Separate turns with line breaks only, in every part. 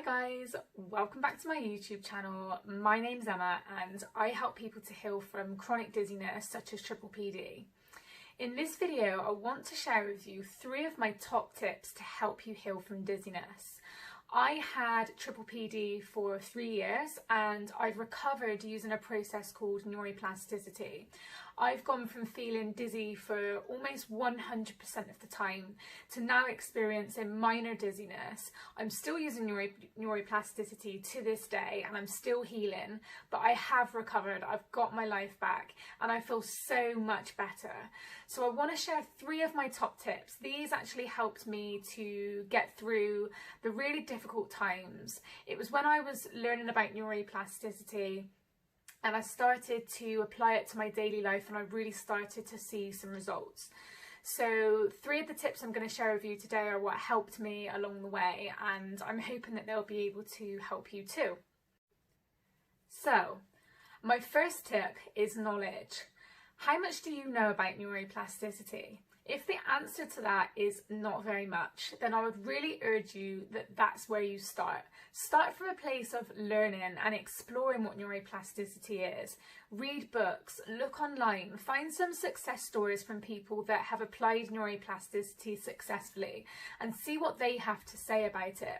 guys, welcome back to my YouTube channel. My name's Emma and I help people to heal from chronic dizziness such as PPPD. In this video, I want to share with you 3 of my top tips to help you heal from dizziness. I had PPPD for 3 years and I've recovered using a process called Neuroplasticity. I've gone from feeling dizzy for almost 100% of the time to now experiencing minor dizziness. I'm still using neuroplasticity to this day and I'm still healing, but I have recovered, I've got my life back and I feel so much better. So I want to share 3 of my top tips. These actually helped me to get through the really difficult times. It was when I was learning about neuroplasticity and I started to apply it to my daily life and I really started to see some results. So 3 of the tips I'm going to share with you today are what helped me along the way, and I'm hoping that they'll be able to help you too. So my first tip is knowledge. How much do you know about neuroplasticity? If the answer to that is not very much, then I would really urge you that that's where you start. Start from a place of learning and exploring what neuroplasticity is. Read books, look online, find some success stories from people that have applied neuroplasticity successfully and see what they have to say about it.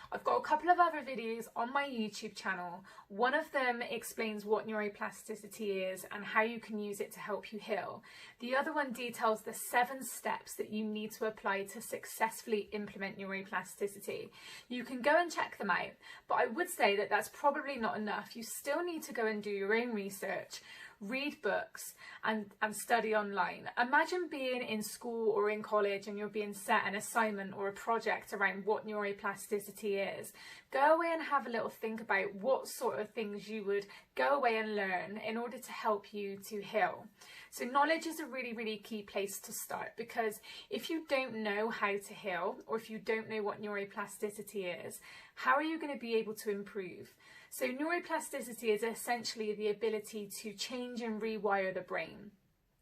I've got a couple of other videos on my YouTube channel. One of them explains what neuroplasticity is and how you can use it to help you heal. The other one details the 7 steps that you need to apply to successfully implement neuroplasticity. You can go and check them out, but I would say that that's probably not enough. You still need to go and do your own research. Read books and study online. Imagine being in school or in college and you're being set an assignment or a project around what neuroplasticity is. Go away and have a little think about what sort of things you would go away and learn in order to help you to heal. So knowledge is a really key place to start, because if you don't know how to heal, or if you don't know what neuroplasticity is, how are you going to be able to improve? So neuroplasticity is essentially the ability to change and rewire the brain.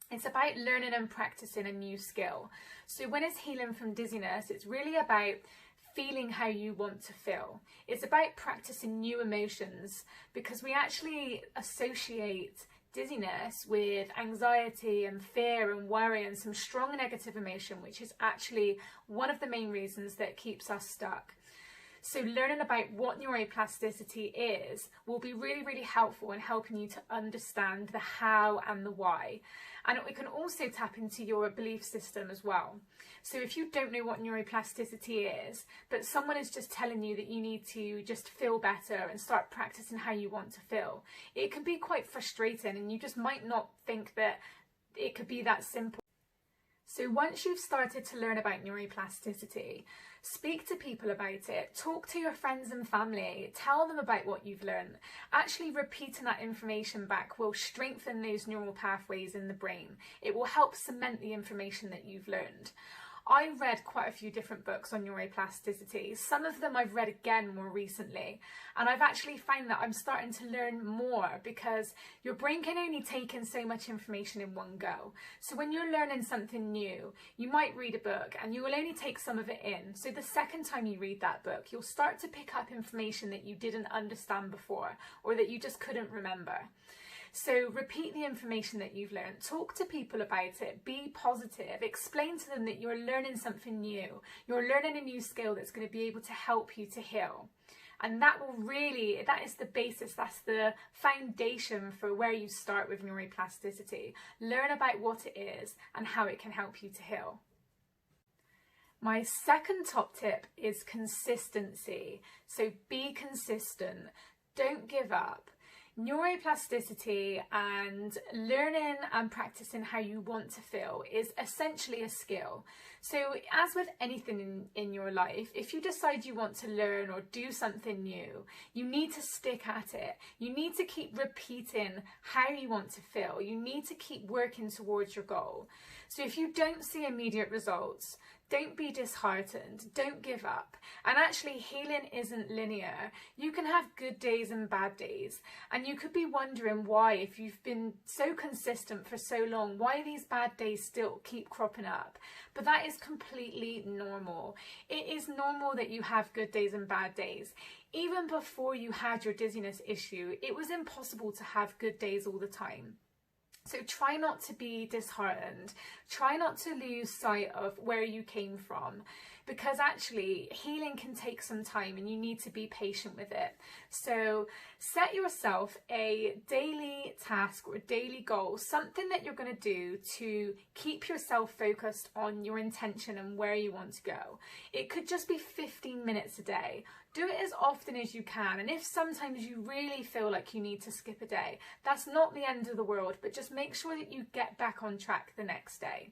It's about learning and practicing a new skill. So when it's healing from dizziness, it's really about feeling how you want to feel. It's about practicing new emotions, because we actually associate dizziness with anxiety and fear and worry and some strong negative emotion, which is actually one of the main reasons that keeps us stuck. So learning about what neuroplasticity is will be really helpful in helping you to understand the how and the why. And it can also tap into your belief system as well. So if you don't know what neuroplasticity is, but someone is just telling you that you need to just feel better and start practicing how you want to feel, it can be quite frustrating and you just might not think that it could be that simple. So once you've started to learn about neuroplasticity, speak to people about it, talk to your friends and family, tell them about what you've learned. Actually repeating that information back will strengthen those neural pathways in the brain. It will help cement the information that you've learned. I read quite a few different books on neuroplasticity. Some of them I've read again more recently, and I've actually found that I'm starting to learn more, because your brain can only take in so much information in one go. So when you're learning something new, you might read a book and you will only take some of it in. So the second time you read that book, you'll start to pick up information that you didn't understand before or that you just couldn't remember. So repeat the information that you've learned, talk to people about it, be positive, explain to them that you're learning something new, you're learning a new skill that's going to be able to help you to heal. And that is the basis, that's the foundation for where you start with neuroplasticity. Learn about what it is and how it can help you to heal. My second top tip is consistency. So be consistent, don't give up. Neuroplasticity and learning and practicing how you want to feel is essentially a skill. So as with anything in your life, if you decide you want to learn or do something new, you need to stick at it. You need to keep repeating how you want to feel. You need to keep working towards your goal. So if you don't see immediate results, don't be disheartened, don't give up. And actually, healing isn't linear. You can have good days and bad days. And you could be wondering why, if you've been so consistent for so long, why these bad days still keep cropping up. But that is completely normal. It is normal that you have good days and bad days. even before you had your dizziness issue, it was impossible to have good days all the time. So try not to be disheartened. Try not to lose sight of where you came from, because actually healing can take some time and you need to be patient with it. So set yourself a daily task or a daily goal, something that you're going to do to keep yourself focused on your intention and where you want to go. It could just be 15 minutes a day. Do it as often as you can, and if sometimes you really feel like you need to skip a day, that's not the end of the world, but just make sure that you get back on track the next day.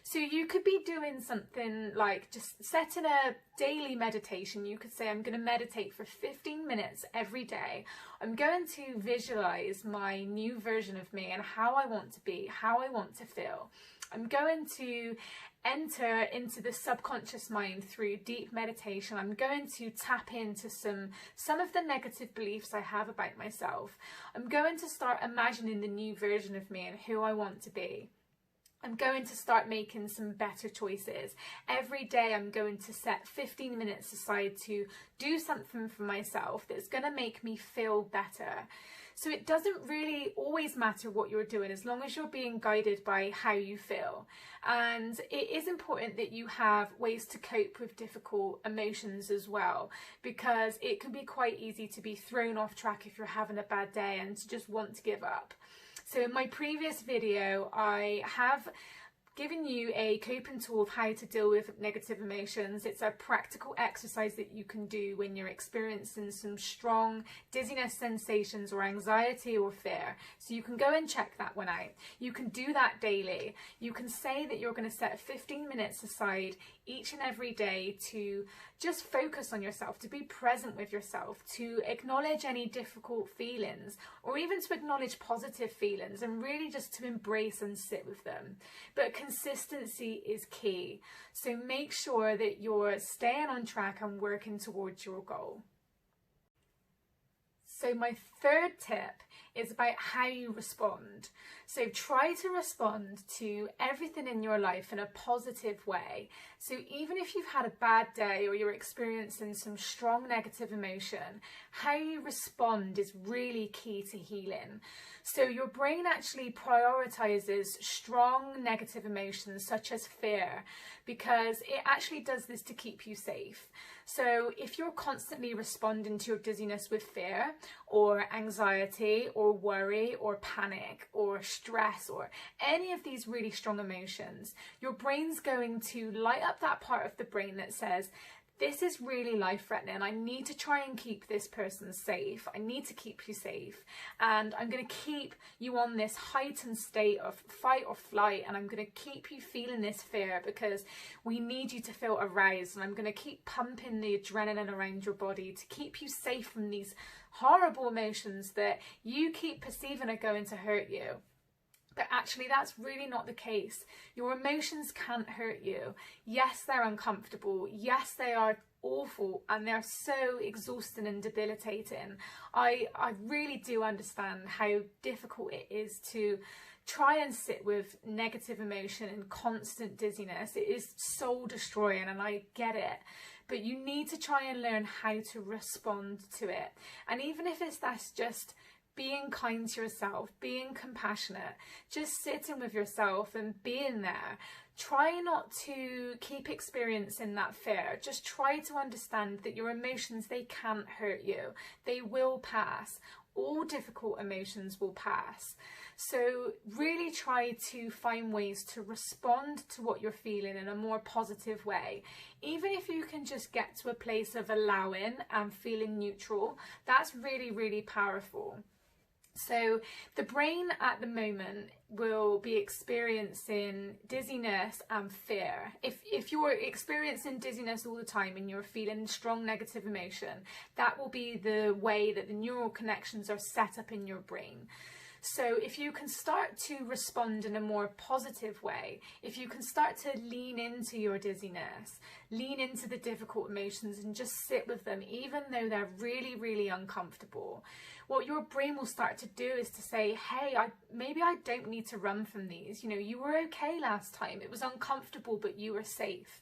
So you could be doing something like just setting a daily meditation. You could say, I'm going to meditate for 15 minutes every day. I'm going to visualize my new version of me and how I want to be, how I want to feel. I'm going to enter into the subconscious mind through deep meditation. I'm going to tap into some of the negative beliefs I have about myself. I'm going to start imagining the new version of me and who I want to be. I'm going to start making some better choices. Every day I'm going to set 15 minutes aside to do something for myself that's going to make me feel better. So it doesn't really always matter what you're doing as long as you're being guided by how you feel. And it is important that you have ways to cope with difficult emotions as well, because it can be quite easy to be thrown off track if you're having a bad day and to just want to give up. So in my previous video, I have given you a coping tool of how to deal with negative emotions. It's a practical exercise that you can do when you're experiencing some strong dizziness sensations or anxiety or fear. So you can go and check that one out. You can do that daily. You can say that you're going to set 15 minutes aside each and every day to just focus on yourself, to be present with yourself, to acknowledge any difficult feelings, or even to acknowledge positive feelings, and really just to embrace and sit with them. But consistency is key. So make sure that you're staying on track and working towards your goal. So my third tip is about how you respond. So try to respond to everything in your life in a positive way. So even if you've had a bad day or you're experiencing some strong negative emotion, how you respond is really key to healing. So your brain actually prioritizes strong negative emotions such as fear, because it actually does this to keep you safe. So if you're constantly responding to your dizziness with fear or anxiety or worry or panic or stress or any of these really strong emotions, your brain's going to light up that part of the brain that says, this is really life-threatening. I need to try and keep this person safe. I need to keep you safe. And I'm going to keep you on this heightened state of fight or flight. And I'm going to keep you feeling this fear because we need you to feel aroused. And I'm going to keep pumping the adrenaline around your body to keep you safe from these horrible emotions that you keep perceiving are going to hurt you. But actually that's really not the case. Your emotions can't hurt you. Yes, they're uncomfortable. Yes, they are awful and they're so exhausting and debilitating. I really do understand how difficult it is to try and sit with negative emotion and constant dizziness. It is soul destroying and I get it. But you need to try and learn how to respond to it. And even if that's just being kind to yourself, being compassionate, just sitting with yourself and being there. Try not to keep experiencing that fear. Just try to understand that your emotions, they can't hurt you. They will pass. All difficult emotions will pass. So really try to find ways to respond to what you're feeling in a more positive way. Even if you can just get to a place of allowing and feeling neutral, that's really, really powerful. So the brain at the moment will be experiencing dizziness and fear. If you're experiencing dizziness all the time and you're feeling strong negative emotion, that will be the way that the neural connections are set up in your brain. So if you can start to respond in a more positive way, if you can start to lean into your dizziness, lean into the difficult emotions and just sit with them, even though they're really, really uncomfortable, what your brain will start to do is to say, hey, maybe I don't need to run from these. You know, you were okay last time. It was uncomfortable, but you were safe.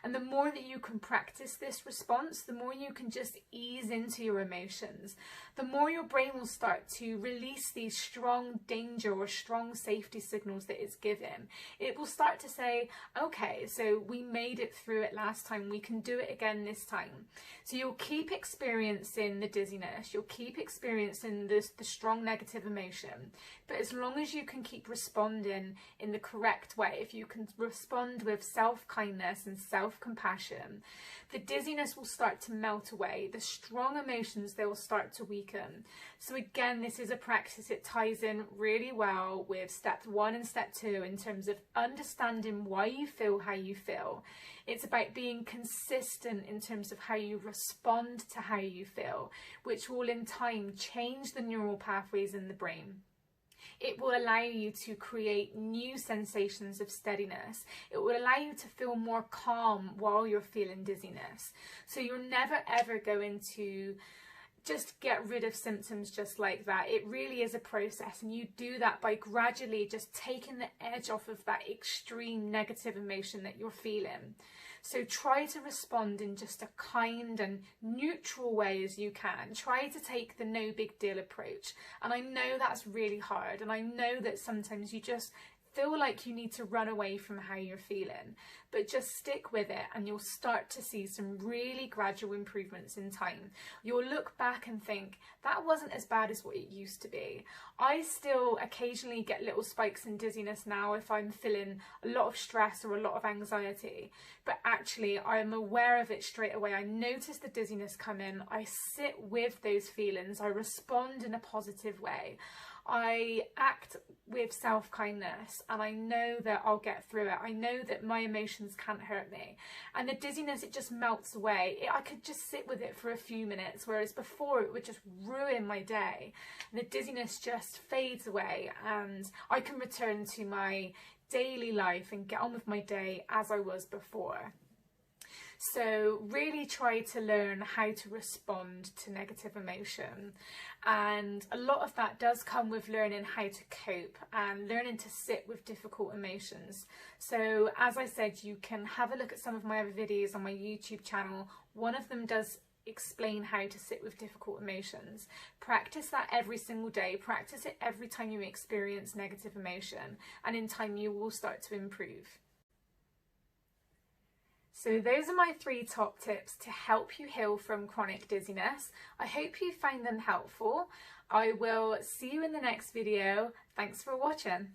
And the more that you can practice this response, the more you can just ease into your emotions, the more your brain will start to release these strong danger or strong safety signals that it's giving. It will start to say, okay, so we made it through it last time, we can do it again this time. So you'll keep experiencing the dizziness, you'll keep experiencing the strong negative emotion, but as long as you can keep responding in the correct way, if you can respond with self-kindness and self-compassion, the dizziness will start to melt away. The strong emotions, they will start to weaken. So again, this is a practice. It ties in really well with step 1 and step 2 in terms of understanding why you feel how you feel. It's about being consistent in terms of how you respond to how you feel, which will in time change the neural pathways in the brain. It will allow you to create new sensations of steadiness. It will allow you to feel more calm while you're feeling dizziness. So you're never ever going to just get rid of symptoms just like that. It really is a process, and you do that by gradually just taking the edge off of that extreme negative emotion that you're feeling. So try to respond in just a kind and neutral way as you can. Try to take the no big deal approach. And I know that's really hard, and I know that sometimes you just feel like you need to run away from how you're feeling, but just stick with it and you'll start to see some really gradual improvements in time. You'll look back and think, that wasn't as bad as what it used to be. I still occasionally get little spikes in dizziness now if I'm feeling a lot of stress or a lot of anxiety, but actually I'm aware of it straight away. I notice the dizziness come in, I sit with those feelings, I respond in a positive way. I act with self-kindness, and I know that I'll get through it. I know that my emotions can't hurt me. And the dizziness, it just melts away. I could just sit with it for a few minutes, whereas before it would just ruin my day. And the dizziness just fades away, and I can return to my daily life and get on with my day as I was before. So really try to learn how to respond to negative emotion, and a lot of that does come with learning how to cope and learning to sit with difficult emotions. So as I said, you can have a look at some of my other videos on my YouTube channel. One of them does explain how to sit with difficult emotions. Practice that every single day. Practice it every time you experience negative emotion, and in time you will start to improve. So those are my 3 top tips to help you heal from chronic dizziness. I hope you find them helpful. I will see you in the next video. Thanks for watching.